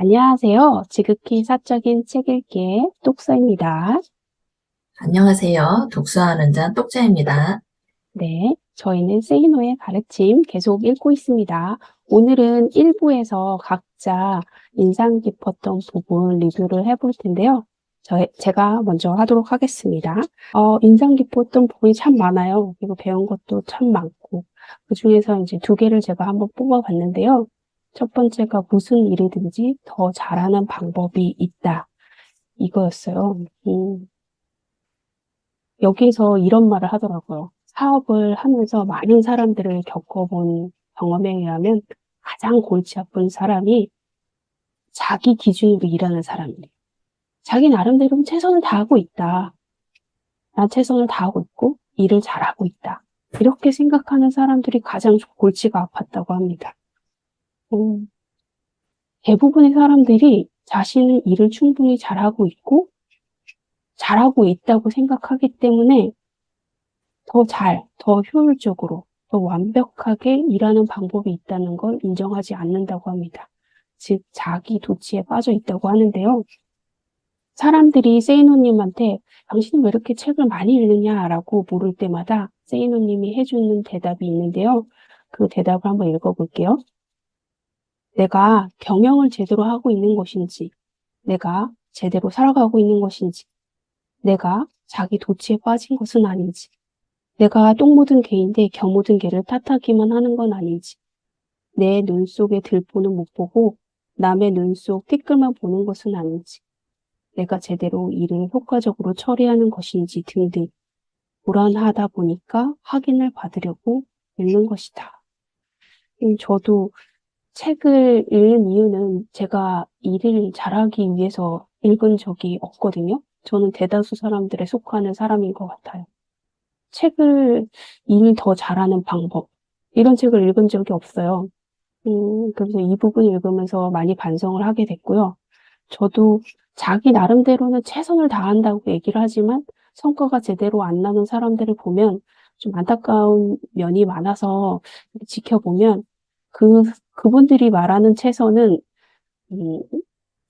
안녕하세요. 지극히 사적인 책 읽기의 똑서입니다. 안녕하세요. 독서하는 잔 똑자입니다. 네, 저희는 세이노의 가르침 계속 읽고 있습니다. 오늘은 1부에서 각자 인상 깊었던 부분 리뷰를 해볼 텐데요. 제가 먼저 하도록 하겠습니다. 인상 깊었던 부분이 참 많아요. 그리고 배운 것도 참 많고, 그 중에서 이제 두 개를 제가 한번 뽑아봤는데요. 첫 번째가 무슨 일이든지 더 잘하는 방법이 있다. 이거였어요. 여기서 이런 말을 하더라고요. 사업을 하면서 많은 사람들을 겪어본 경험에 의하면 가장 골치 아픈 사람이 자기 기준으로 일하는 사람이에요. 자기 나름대로 최선을 다하고 있다. 난 최선을 다하고 있고 일을 잘하고 있다. 이렇게 생각하는 사람들이 가장 골치가 아팠다고 합니다. 음, 대부분의 사람들이 자신은 일을 충분히 잘하고 있고 잘하고 있다고 생각하기 때문에 더 효율적으로, 더 완벽하게 일하는 방법이 있다는 걸 인정하지 않는다고 합니다. 즉, 자기 도취에 빠져 있다고 하는데요. 사람들이 세이노님한테 당신은 왜 이렇게 책을 많이 읽느냐라고 물을 때마다 세이노님이 해주는 대답이 있는데요. 그 대답을 한번 읽어볼게요. 내가 경영을 제대로 하고 있는 것인지, 내가 제대로 살아가고 있는 것인지, 내가 자기 도취에 빠진 것은 아닌지, 내가 똥 묻은 개인데 겨 묻은 개를 탓하기만 하는 건 아닌지, 내 눈 속의 들보는 못 보고 남의 눈 속 티끌만 보는 것은 아닌지, 내가 제대로 일을 효과적으로 처리하는 것인지 등등 불안하다 보니까 확인을 받으려고 읽는 것이다. 저도 책을 읽는 이유는 제가 일을 잘하기 위해서 읽은 적이 없거든요. 저는 대다수 사람들에 속하는 사람인 것 같아요. 책을 일 더 잘하는 방법, 이런 책을 읽은 적이 없어요. 그래서 이 부분 읽으면서 많이 반성을 하게 됐고요. 저도 자기 나름대로는 최선을 다한다고 얘기를 하지만 성과가 제대로 안 나는 사람들을 보면 좀 안타까운 면이 많아서 지켜보면 그분들이 말하는 최선은, 음,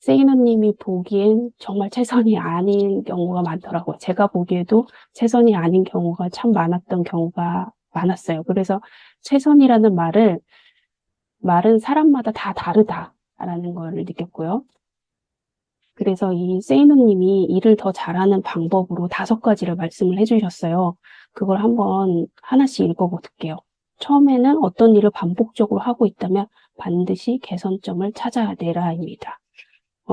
세이너님이 보기엔 정말 최선이 아닌 경우가 많더라고요. 제가 보기에도 최선이 아닌 경우가 참 많았던 경우가 많았어요. 그래서 최선이라는 말은 사람마다 다 다르다라는 걸 느꼈고요. 그래서 이 세이너님이 일을 더 잘하는 방법으로 5가지를 말씀을 해주셨어요. 그걸 한번 하나씩 읽어볼게요. 처음에는 어떤 일을 반복적으로 하고 있다면 반드시 개선점을 찾아내라입니다.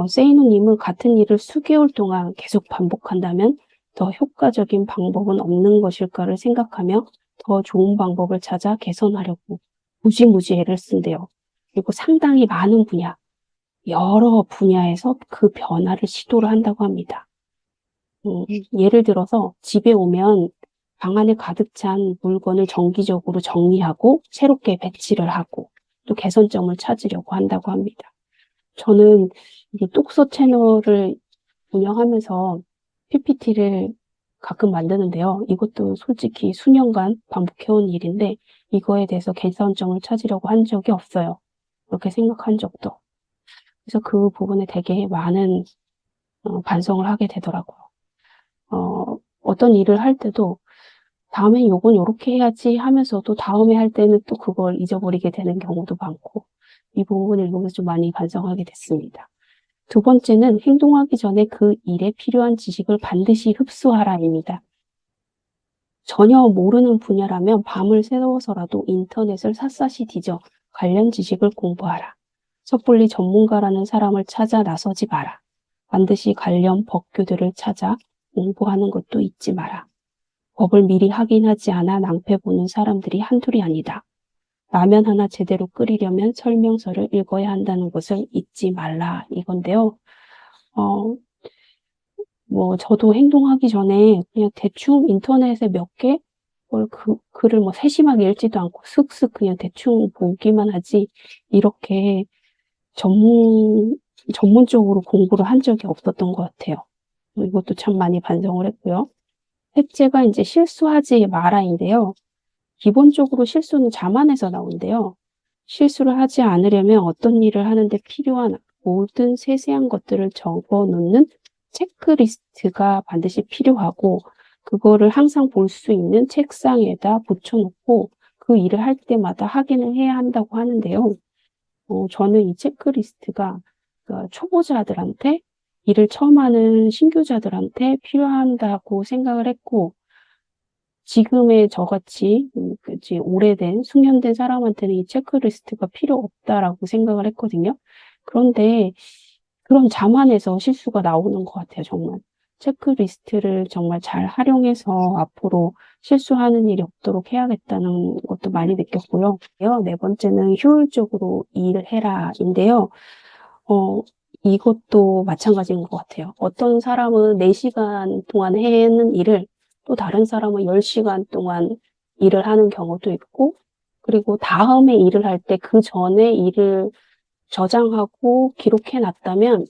세이누님은 같은 일을 수개월 동안 계속 반복한다면 더 효과적인 방법은 없는 것일까를 생각하며 더 좋은 방법을 찾아 개선하려고 무지무지 애를 쓴대요. 그리고 상당히 많은 여러 분야에서 그 변화를 시도를 한다고 합니다. 예를 들어서 집에 오면 방 안에 가득 찬 물건을 정기적으로 정리하고 새롭게 배치를 하고 또 개선점을 찾으려고 한다고 합니다. 저는 이게 똑서 채널을 운영하면서 PPT를 가끔 만드는데요. 이것도 솔직히 수년간 반복해온 일인데 이거에 대해서 개선점을 찾으려고 한 적이 없어요. 그렇게 생각한 적도. 그래서 그 부분에 되게 많은 반성을 하게 되더라고요. 어떤 일을 할 때도 다음엔 요건 요렇게 해야지 하면서도 다음에 할 때는 또 그걸 잊어버리게 되는 경우도 많고 이 부분을 보면서 좀 많이 반성하게 됐습니다. 두 번째는 행동하기 전에 그 일에 필요한 지식을 반드시 흡수하라입니다. 전혀 모르는 분야라면 밤을 새워서라도 인터넷을 샅샅이 뒤져 관련 지식을 공부하라. 섣불리 전문가라는 사람을 찾아 나서지 마라. 반드시 관련 법규들을 찾아 공부하는 것도 잊지 마라. 법을 미리 확인하지 않아 낭패 보는 사람들이 한둘이 아니다. 라면 하나 제대로 끓이려면 설명서를 읽어야 한다는 것을 잊지 말라 이건데요. 어, 저도 행동하기 전에 그냥 대충 인터넷에 몇 개, 글을 세심하게 읽지도 않고 슥슥 그냥 대충 보기만 하지, 이렇게 전문적으로 공부를 한 적이 없었던 것 같아요. 이것도 참 많이 반성을 했고요. 셋째가 이제 실수하지 마라인데요. 기본적으로 실수는 자만에서 나온대요. 실수를 하지 않으려면 어떤 일을 하는데 필요한 모든 세세한 것들을 적어 놓는 체크리스트가 반드시 필요하고, 그거를 항상 볼 수 있는 책상에다 붙여놓고 그 일을 할 때마다 확인을 해야 한다고 하는데요. 저는 이 체크리스트가 그러니까 초보자들한테, 일을 처음 하는 신규자들한테 필요한다고 생각을 했고, 지금의 저같이 그치, 오래된 숙련된 사람한테는 이 체크리스트가 필요 없다라고 생각을 했거든요. 그런데 그런 자만해서 실수가 나오는 것 같아요, 정말. 체크리스트를 정말 잘 활용해서 앞으로 실수하는 일이 없도록 해야겠다는 것도 많이 느꼈고요. 네 번째는 효율적으로 일을 해라인데요. 이것도 마찬가지인 것 같아요. 어떤 사람은 4시간 동안 하는 일을 또 다른 사람은 10시간 동안 일을 하는 경우도 있고, 그리고 다음에 일을 할 때 그 전에 일을 저장하고 기록해 놨다면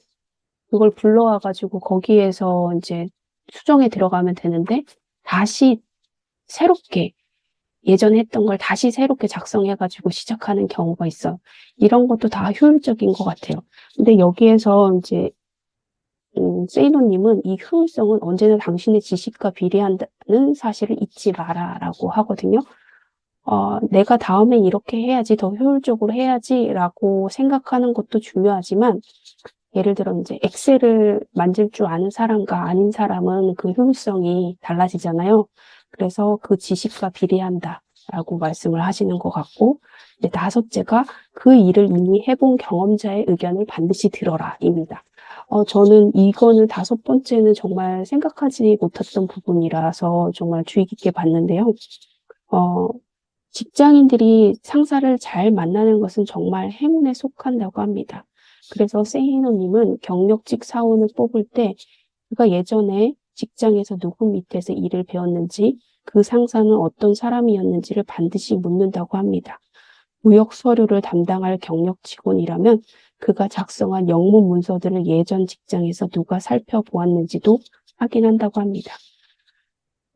그걸 불러와가지고 거기에서 이제 수정에 들어가면 되는데 다시 새롭게 예전에 했던 걸 다시 새롭게 작성해가지고 시작하는 경우가 있어요. 이런 것도 다 효율적인 것 같아요. 근데 여기에서 이제 세이노님은 이 효율성은 언제나 당신의 지식과 비례한다는 사실을 잊지 마라라고 하거든요. 내가 다음엔 이렇게 해야지, 더 효율적으로 해야지라고 생각하는 것도 중요하지만, 예를 들어 이제 엑셀을 만질 줄 아는 사람과 아닌 사람은 그 효율성이 달라지잖아요. 그래서 그 지식과 비례한다라고 말씀을 하시는 것 같고, 이제 5째가 그 일을 이미 해본 경험자의 의견을 반드시 들어라입니다. 저는 이거는 5번째는 정말 생각하지 못했던 부분이라서 정말 주의 깊게 봤는데요. 직장인들이 상사를 잘 만나는 것은 정말 행운에 속한다고 합니다. 그래서 세이노님은 경력직 사원을 뽑을 때 그가 예전에 직장에서 누구 밑에서 일을 배웠는지, 그 상사는 어떤 사람이었는지를 반드시 묻는다고 합니다. 무역 서류를 담당할 경력 직원이라면 그가 작성한 영문 문서들을 예전 직장에서 누가 살펴보았는지도 확인한다고 합니다.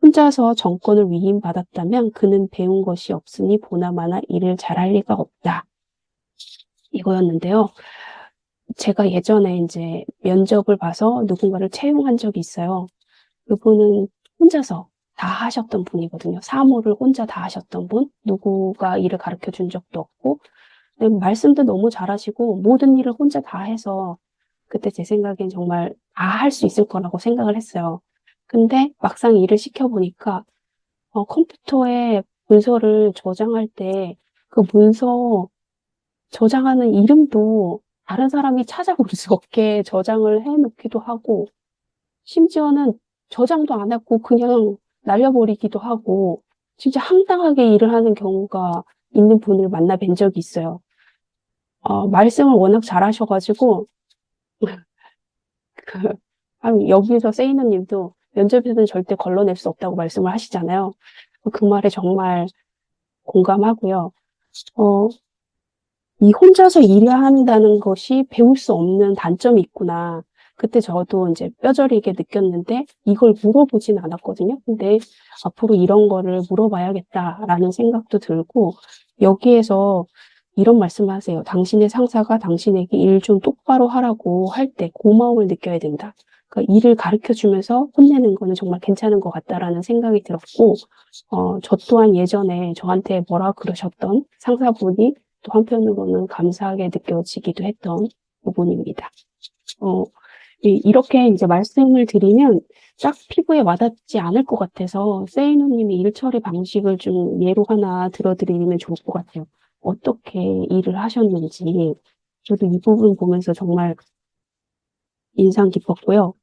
혼자서 정권을 위임받았다면 그는 배운 것이 없으니 보나마나 일을 잘할 리가 없다. 이거였는데요. 제가 예전에 이제 면접을 봐서 누군가를 채용한 적이 있어요. 그분은 혼자서 다 하셨던 분이거든요. 사무를 혼자 다 하셨던 분. 누구가 일을 가르쳐 준 적도 없고, 말씀도 너무 잘하시고, 모든 일을 혼자 다 해서, 그때 제 생각엔 정말 다 할 수 있을 거라고 생각을 했어요. 근데 막상 일을 시켜보니까, 컴퓨터에 문서를 저장할 때, 그 문서 저장하는 이름도 다른 사람이 찾아볼 수 없게 저장을 해놓기도 하고, 심지어는 저장도 안 했고 그냥 날려버리기도 하고, 진짜 황당하게 일을 하는 경우가 있는 분을 만나 뵌 적이 있어요. 말씀을 워낙 잘하셔가지고, 아니, 여기서 세이너님도 면접에서는 절대 걸러낼 수 없다고 말씀을 하시잖아요. 그 말에 정말 공감하고요. 이 혼자서 일해야 한다는 것이 배울 수 없는 단점이 있구나. 그때 저도 이제 뼈저리게 느꼈는데 이걸 물어보진 않았거든요. 근데 앞으로 이런 거를 물어봐야겠다라는 생각도 들고, 여기에서 이런 말씀을 하세요. 당신의 상사가 당신에게 일 좀 똑바로 하라고 할 때 고마움을 느껴야 된다. 그러니까 일을 가르쳐 주면서 혼내는 거는 정말 괜찮은 것 같다라는 생각이 들었고, 저 또한 예전에 저한테 뭐라 그러셨던 상사분이 또 한편으로는 감사하게 느껴지기도 했던 부분입니다. 이렇게 이제 말씀을 드리면 딱 피부에 와닿지 않을 것 같아서 세이노님의 일 처리 방식을 좀 예로 하나 들어드리면 좋을 것 같아요. 어떻게 일을 하셨는지 저도 이 부분 보면서 정말 인상 깊었고요.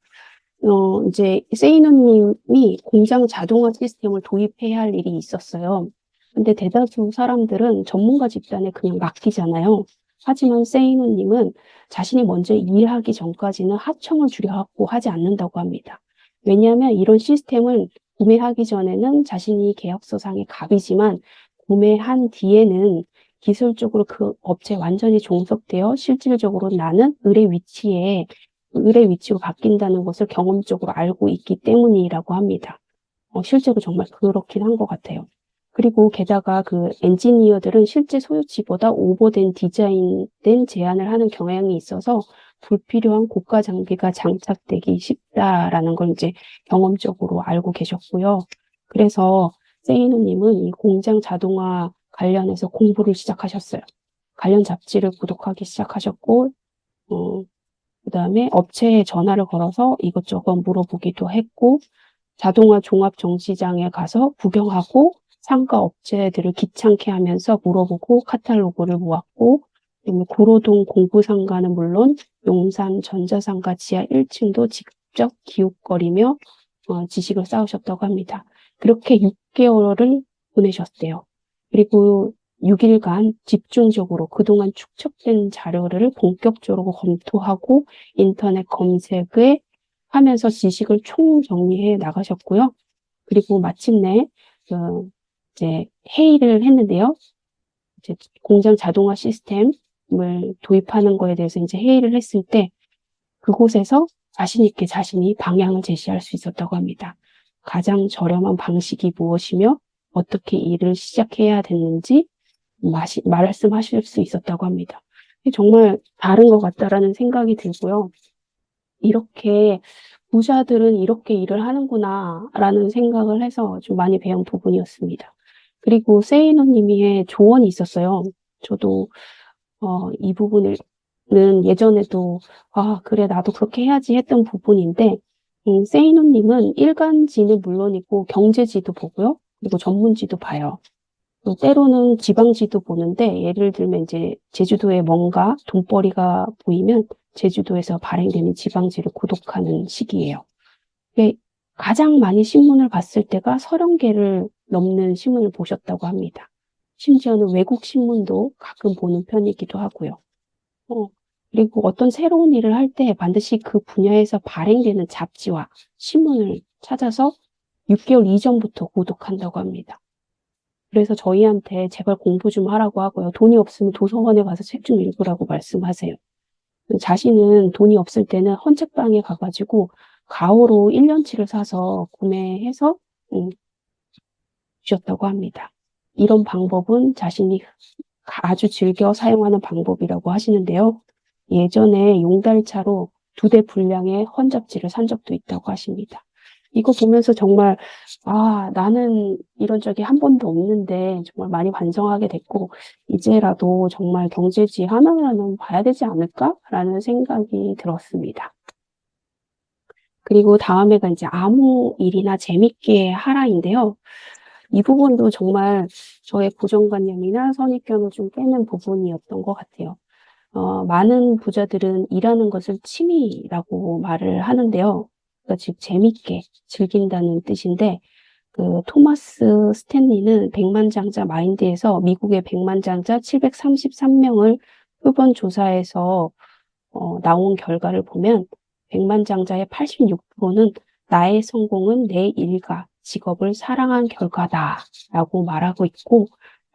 이제 세이노님이 공장 자동화 시스템을 도입해야 할 일이 있었어요. 근데 대다수 사람들은 전문가 집단에 그냥 맡기잖아요. 하지만 세이노님은 자신이 먼저 일하기 전까지는 하청을 줄여갖고 하지 않는다고 합니다. 왜냐하면 이런 시스템을 구매하기 전에는 자신이 계약서상의 갑이지만 구매한 뒤에는 기술적으로 그 업체에 완전히 종속되어 실질적으로 나는 을의 위치로 바뀐다는 것을 경험적으로 알고 있기 때문이라고 합니다. 실제로 정말 그렇긴 한 것 같아요. 그리고 게다가 그 엔지니어들은 실제 소유치보다 오버된 디자인된 제안을 하는 경향이 있어서 불필요한 고가 장비가 장착되기 쉽다라는 걸 이제 경험적으로 알고 계셨고요. 그래서 세이노님은 이 공장 자동화 관련해서 공부를 시작하셨어요. 관련 잡지를 구독하기 시작하셨고, 그다음에 업체에 전화를 걸어서 이것저것 물어보기도 했고, 자동화 종합 정시장에 가서 구경하고 상가 업체들을 귀찮게 하면서 물어보고 카탈로그를 모았고, 그다음에 구로동 공구상가는 물론 용산 전자상가 지하 1층도 직접 기웃거리며 지식을 쌓으셨다고 합니다. 그렇게 6개월을 보내셨대요. 그리고 6일간 집중적으로 그동안 축적된 자료를 본격적으로 검토하고 인터넷 검색을 하면서 지식을 총정리해 나가셨고요. 그리고 마침내 이제 회의를 했는데요. 이제 공장 자동화 시스템을 도입하는 거에 대해서 이제 회의를 했을 때 그곳에서 자신 있게 자신이 방향을 제시할 수 있었다고 합니다. 가장 저렴한 방식이 무엇이며 어떻게 일을 시작해야 되는지 말씀하실 수 있었다고 합니다. 정말 다른 것 같다라는 생각이 들고요. 이렇게 부자들은 이렇게 일을 하는구나라는 생각을 해서 좀 많이 배운 부분이었습니다. 그리고 세이노님의 조언이 있었어요. 저도 이 부분은 예전에도 그래 나도 그렇게 해야지 했던 부분인데 세이노님은 일간지는 물론이고 경제지도 보고요. 그리고 전문지도 봐요. 때로는 지방지도 보는데 예를 들면 이제 제주도에 뭔가 돈벌이가 보이면 제주도에서 발행되는 지방지를 구독하는 시기예요. 가장 많이 신문을 봤을 때가 30개를 넘는 신문을 보셨다고 합니다. 심지어는 외국 신문도 가끔 보는 편이기도 하고요. 그리고 어떤 새로운 일을 할 때 반드시 그 분야에서 발행되는 잡지와 신문을 찾아서 6개월 이전부터 구독한다고 합니다. 그래서 저희한테 제발 공부 좀 하라고 하고요. 돈이 없으면 도서관에 가서 책 좀 읽으라고 말씀하세요. 자신은 돈이 없을 때는 헌책방에 가가지고 가오로 1년치를 사서 구매해서 주셨다고 합니다. 이런 방법은 자신이 아주 즐겨 사용하는 방법이라고 하시는데요. 예전에 용달차로 2대 분량의 헌잡지를 산 적도 있다고 하십니다. 이거 보면서 정말 나는 이런 적이 한 번도 없는데 정말 많이 반성하게 됐고 이제라도 정말 경제지 하나라는 봐야 되지 않을까라는 생각이 들었습니다. 그리고 다음에가 이제 아무 일이나 재밌게 하라인데요. 이 부분도 정말 저의 고정관념이나 선입견을 좀 깨는 부분이었던 것 같아요. 많은 부자들은 일하는 것을 취미라고 말을 하는데요. 그러니까 즉 재밌게 즐긴다는 뜻인데 그 토마스 스탠리는 백만장자 마인드에서 미국의 백만장자 733명을 표본 조사해서 나온 결과를 보면 백만장자의 86%는 나의 성공은 내 일과 직업을 사랑한 결과다라고 말하고 있고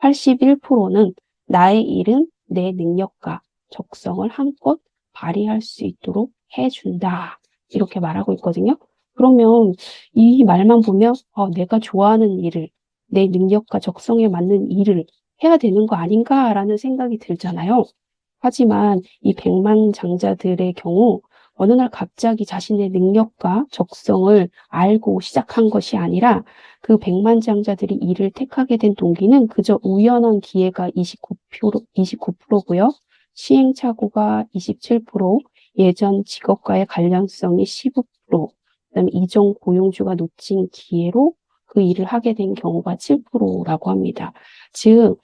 81%는 나의 일은 내 능력과 적성을 한껏 발휘할 수 있도록 해준다. 이렇게 말하고 있거든요. 그러면 이 말만 보면 내가 좋아하는 일을 내 능력과 적성에 맞는 일을 해야 되는 거 아닌가라는 생각이 들잖아요. 하지만 이 백만장자들의 경우 어느 날 갑자기 자신의 능력과 적성을 알고 시작한 것이 아니라 그 백만장자들이 이를 택하게 된 동기는 그저 우연한 기회가 29%고요. 시행착오가 27%, 예전 직업과의 관련성이 15%, 그다음에 이전 고용주가 놓친 기회로 그 일을 하게 된 경우가 7%라고 합니다. 즉,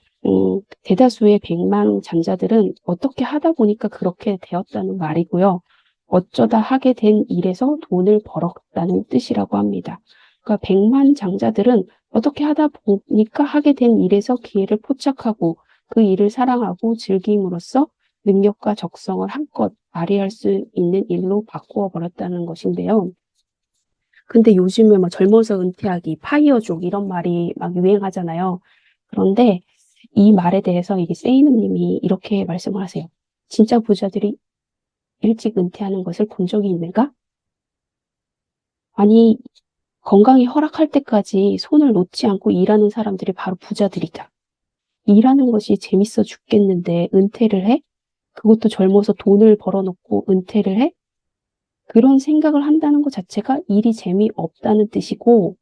대다수의 백만장자들은 어떻게 하다 보니까 그렇게 되었다는 말이고요. 어쩌다 하게 된 일에서 돈을 벌었다는 뜻이라고 합니다. 그러니까 백만장자들은 어떻게 하다 보니까 하게 된 일에서 기회를 포착하고 그 일을 사랑하고 즐김으로써 능력과 적성을 한껏 발휘할 수 있는 일로 바꾸어 버렸다는 것인데요. 근데 요즘에 막 젊어서 은퇴하기, 파이어족 이런 말이 막 유행하잖아요. 그런데 이 말에 대해서 이게 세이누님이 이렇게 말씀을 하세요. 진짜 부자들이 일찍 은퇴하는 것을 본 적이 있는가? 아니, 건강이 허락할 때까지 손을 놓지 않고 일하는 사람들이 바로 부자들이다. 일하는 것이 재밌어 죽겠는데 은퇴를 해? 그것도 젊어서 돈을 벌어놓고 은퇴를 해? 그런 생각을 한다는 것 자체가 일이 재미없다는 뜻이고,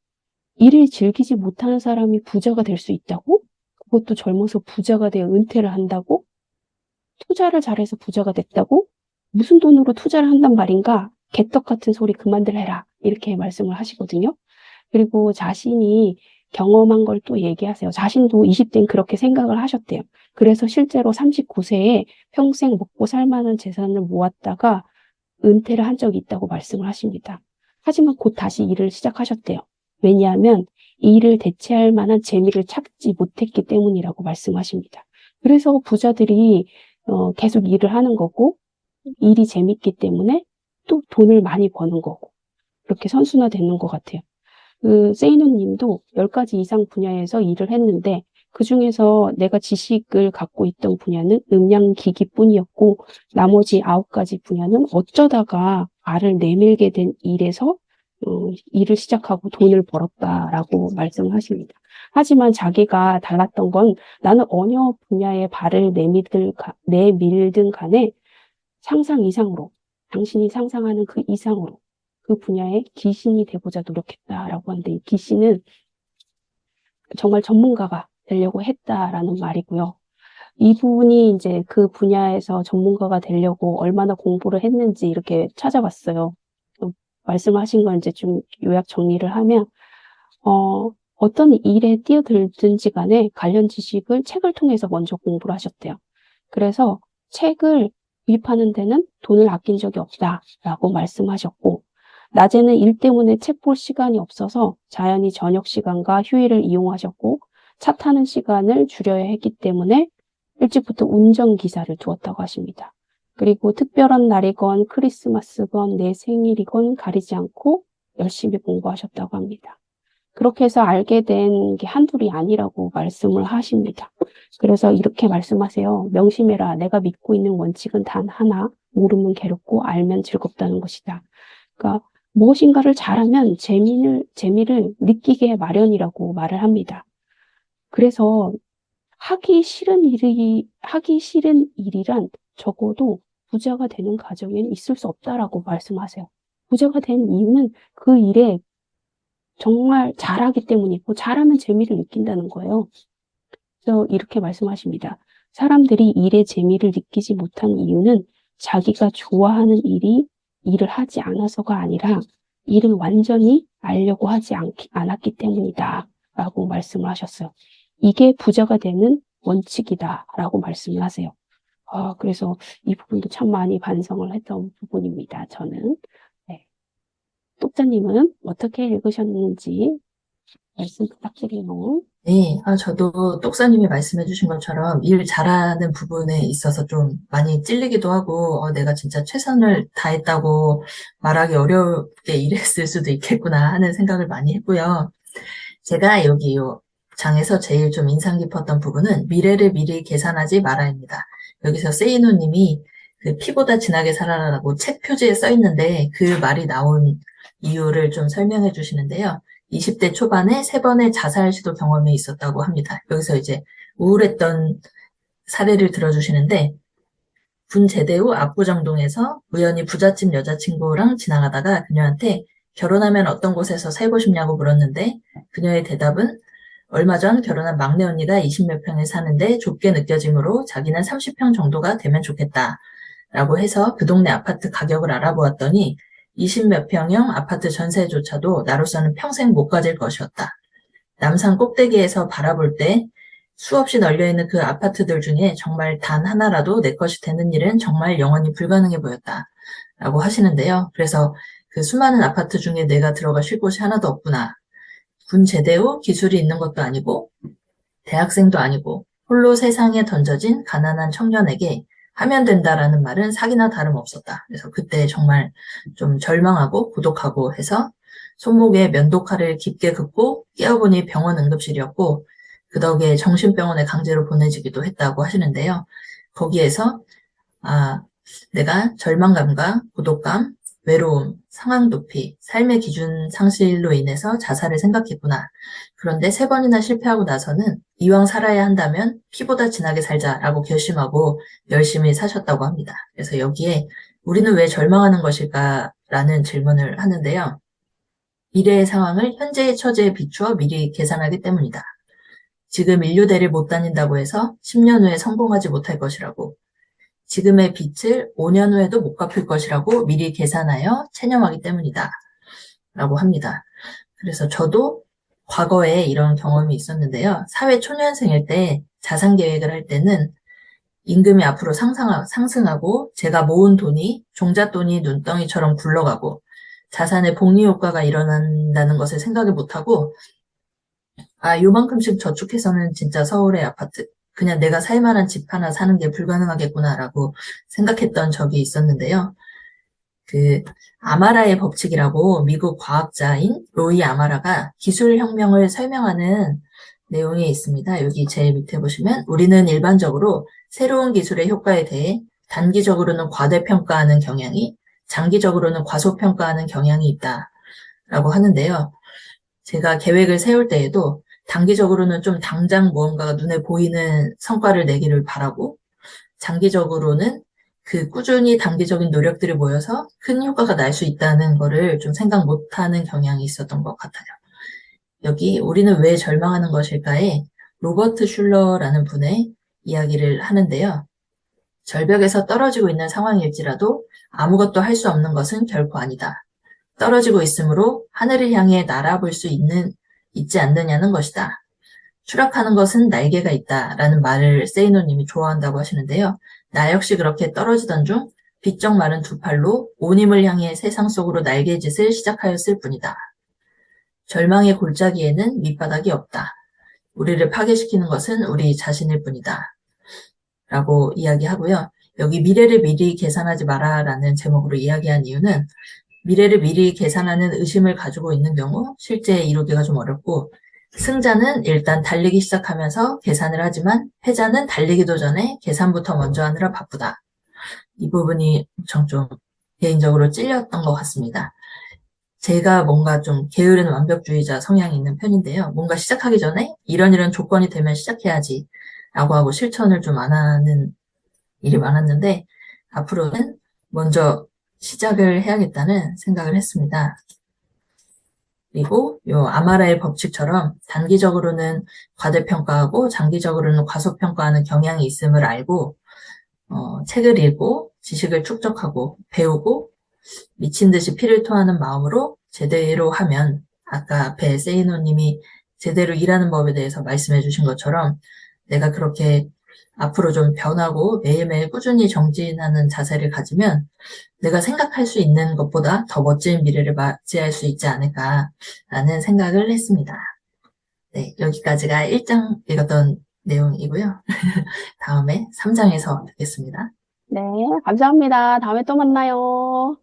일을 즐기지 못하는 사람이 부자가 될 수 있다고? 그것도 젊어서 부자가 되어 은퇴를 한다고? 투자를 잘해서 부자가 됐다고? 무슨 돈으로 투자를 한단 말인가? 개떡 같은 소리 그만들 해라. 이렇게 말씀을 하시거든요. 그리고 자신이 경험한 걸 또 얘기하세요. 자신도 20대엔 그렇게 생각을 하셨대요. 그래서 실제로 39세에 평생 먹고 살 만한 재산을 모았다가 은퇴를 한 적이 있다고 말씀을 하십니다. 하지만 곧 다시 일을 시작하셨대요. 왜냐하면 이 일을 대체할 만한 재미를 찾지 못했기 때문이라고 말씀하십니다. 그래서 부자들이 계속 일을 하는 거고, 일이 재밌기 때문에 또 돈을 많이 버는 거고, 그렇게 선순화되는 것 같아요. 세이노 님도 10가지 이상 분야에서 일을 했는데, 그 중에서 내가 지식을 갖고 있던 분야는 음향기기뿐이었고, 나머지 9가지 분야는 어쩌다가 알을 내밀게 된 일에서 일을 시작하고 돈을 벌었다라고 말씀을 하십니다. 하지만 자기가 달랐던 건 나는 어느 분야에 발을 내밀든 간에 상상 이상으로, 당신이 상상하는 그 이상으로 그 분야의 기신이 되고자 노력했다라고 하는데, 이 기신은 정말 전문가가 되려고 했다라는 말이고요. 이분이 이제 그 분야에서 전문가가 되려고 얼마나 공부를 했는지 이렇게 찾아봤어요. 말씀하신 걸 이제 좀 요약 정리를 하면, 어떤 일에 뛰어들든지 간에 관련 지식을 책을 통해서 먼저 공부를 하셨대요. 그래서 책을 구입하는 데는 돈을 아낀 적이 없다라고 말씀하셨고, 낮에는 일 때문에 책 볼 시간이 없어서 자연히 저녁 시간과 휴일을 이용하셨고, 차 타는 시간을 줄여야 했기 때문에 일찍부터 운전기사를 두었다고 하십니다. 그리고 특별한 날이건 크리스마스건 내 생일이건 가리지 않고 열심히 공부하셨다고 합니다. 그렇게 해서 알게 된 게 한둘이 아니라고 말씀을 하십니다. 그래서 이렇게 말씀하세요. 명심해라. 내가 믿고 있는 원칙은 단 하나. 모르면 괴롭고 알면 즐겁다는 것이다. 그러니까 무엇인가를 잘하면 재미를 느끼게 마련이라고 말을 합니다. 그래서 하기 싫은 일이란 적어도 부자가 되는 가정에는 있을 수 없다라고 말씀하세요. 부자가 된 이유는 그 일에 정말 잘하기 때문이고, 잘하면 재미를 느낀다는 거예요. 그래서 이렇게 말씀하십니다. 사람들이 일에 재미를 느끼지 못한 이유는 자기가 좋아하는 일을 하지 않아서가 아니라 일을 완전히 알려고 하지 않았기 때문이다 라고 말씀을 하셨어요. 이게 부자가 되는 원칙이다 라고 말씀을 하세요. 그래서 이 부분도 참 많이 반성을 했던 부분입니다. 저는. 네. 똑자님은 어떻게 읽으셨는지 말씀 부탁드려요. 네, 저도 똑사님이 말씀해 주신 것처럼 일 잘하는 부분에 있어서 좀 많이 찔리기도 하고, 내가 진짜 최선을 다했다고 말하기 어렵게 일했을 수도 있겠구나 하는 생각을 많이 했고요. 제가 여기 요 장에서 제일 좀 인상 깊었던 부분은 미래를 미리 계산하지 말아입니다. 여기서 세이노님이 그 피보다 진하게 살아라라고 책 표지에 써 있는데 그 말이 나온 이유를 좀 설명해 주시는데요. 20대 초반에 3번의 자살 시도 경험이 있었다고 합니다. 여기서 이제 우울했던 사례를 들어주시는데, 군 제대 후 압구정동에서 우연히 부잣집 여자친구랑 지나가다가 그녀한테 결혼하면 어떤 곳에서 살고 싶냐고 물었는데, 그녀의 대답은 얼마 전 결혼한 막내 언니가 20몇 평에 사는데 좁게 느껴지므로 자기는 30평 정도가 되면 좋겠다 라고 해서 그 동네 아파트 가격을 알아보았더니 20몇 평형 아파트 전세조차도 나로서는 평생 못 가질 것이었다. 남산 꼭대기에서 바라볼 때 수없이 널려있는 그 아파트들 중에 정말 단 하나라도 내 것이 되는 일은 정말 영원히 불가능해 보였다. 라고 하시는데요. 그래서 그 수많은 아파트 중에 내가 들어가 쉴 곳이 하나도 없구나. 군 제대 후 기술이 있는 것도 아니고 대학생도 아니고 홀로 세상에 던져진 가난한 청년에게 하면 된다라는 말은 사기나 다름없었다. 그래서 그때 정말 좀 절망하고 고독하고 해서 손목에 면도칼을 깊게 긋고 깨어보니 병원 응급실이었고 그 덕에 정신병원에 강제로 보내지기도 했다고 하시는데요. 거기에서 내가 절망감과 고독감, 외로움, 상황 도피, 삶의 기준 상실로 인해서 자살을 생각했구나. 그런데 3번이나 실패하고 나서는 이왕 살아야 한다면 피보다 진하게 살자라고 결심하고 열심히 사셨다고 합니다. 그래서 여기에 우리는 왜 절망하는 것일까라는 질문을 하는데요. 미래의 상황을 현재의 처지에 비추어 미리 계산하기 때문이다. 지금 인류대를 못 다닌다고 해서 10년 후에 성공하지 못할 것이라고, 지금의 빚을 5년 후에도 못 갚을 것이라고 미리 계산하여 체념하기 때문이다. 라고 합니다. 그래서 저도 과거에 이런 경험이 있었는데요. 사회 초년생일 때 자산 계획을 할 때는 임금이 앞으로 상승하고 제가 모은 돈이 종잣돈이 눈덩이처럼 굴러가고 자산의 복리 효과가 일어난다는 것을 생각을 못하고, 아, 요만큼씩 저축해서는 진짜 서울의 아파트, 그냥 내가 살 만한 집 하나 사는 게 불가능하겠구나라고 생각했던 적이 있었는데요. 그 아마라의 법칙이라고 미국 과학자인 로이 아마라가 기술혁명을 설명하는 내용이 있습니다. 여기 제일 밑에 보시면 우리는 일반적으로 새로운 기술의 효과에 대해 단기적으로는 과대평가하는 경향이, 장기적으로는 과소평가하는 경향이 있다라고 하는데요. 제가 계획을 세울 때에도 단기적으로는 좀 당장 무언가가 눈에 보이는 성과를 내기를 바라고, 장기적으로는 그 꾸준히 단기적인 노력들이 모여서 큰 효과가 날 수 있다는 거를 좀 생각 못하는 경향이 있었던 것 같아요. 여기 우리는 왜 절망하는 것일까에 로버트 슐러라는 분의 이야기를 하는데요. 절벽에서 떨어지고 있는 상황일지라도 아무것도 할 수 없는 것은 결코 아니다. 떨어지고 있으므로 하늘을 향해 날아볼 수 있지 않느냐는 것이다. 추락하는 것은 날개가 있다라는 말을 세이노님이 좋아한다고 하시는데요. 나 역시 그렇게 떨어지던 중 비쩍 마른 2팔로 온 힘을 향해 세상 속으로 날개짓을 시작하였을 뿐이다. 절망의 골짜기에는 밑바닥이 없다. 우리를 파괴시키는 것은 우리 자신일 뿐이다. 라고 이야기하고요. 여기 미래를 미리 계산하지 마라라는 제목으로 이야기한 이유는, 미래를 미리 계산하는 의심을 가지고 있는 경우 실제 이루기가 좀 어렵고, 승자는 일단 달리기 시작하면서 계산을 하지만 패자는 달리기도 전에 계산부터 먼저 하느라 바쁘다. 이 부분이 엄청 좀 개인적으로 찔렸던 것 같습니다. 제가 뭔가 좀 게으른 완벽주의자 성향이 있는 편인데요. 뭔가 시작하기 전에 이런 조건이 되면 시작해야지 라고 하고 실천을 좀 안 하는 일이 많았는데, 앞으로는 먼저 시작을 해야겠다는 생각을 했습니다. 그리고 요 아마라의 법칙처럼 단기적으로는 과대평가하고 장기적으로는 과소평가하는 경향이 있음을 알고, 책을 읽고 지식을 축적하고 배우고 미친 듯이 피를 토하는 마음으로 제대로 하면, 아까 앞에 세이노님이 제대로 일하는 법에 대해서 말씀해 주신 것처럼 내가 그렇게 앞으로 좀 변하고 매일매일 꾸준히 정진하는 자세를 가지면 내가 생각할 수 있는 것보다 더 멋진 미래를 맞이할 수 있지 않을까라는 생각을 했습니다. 네, 여기까지가 1장 읽었던 내용이고요. 다음에 3장에서 뵙겠습니다. 네, 감사합니다. 다음에 또 만나요.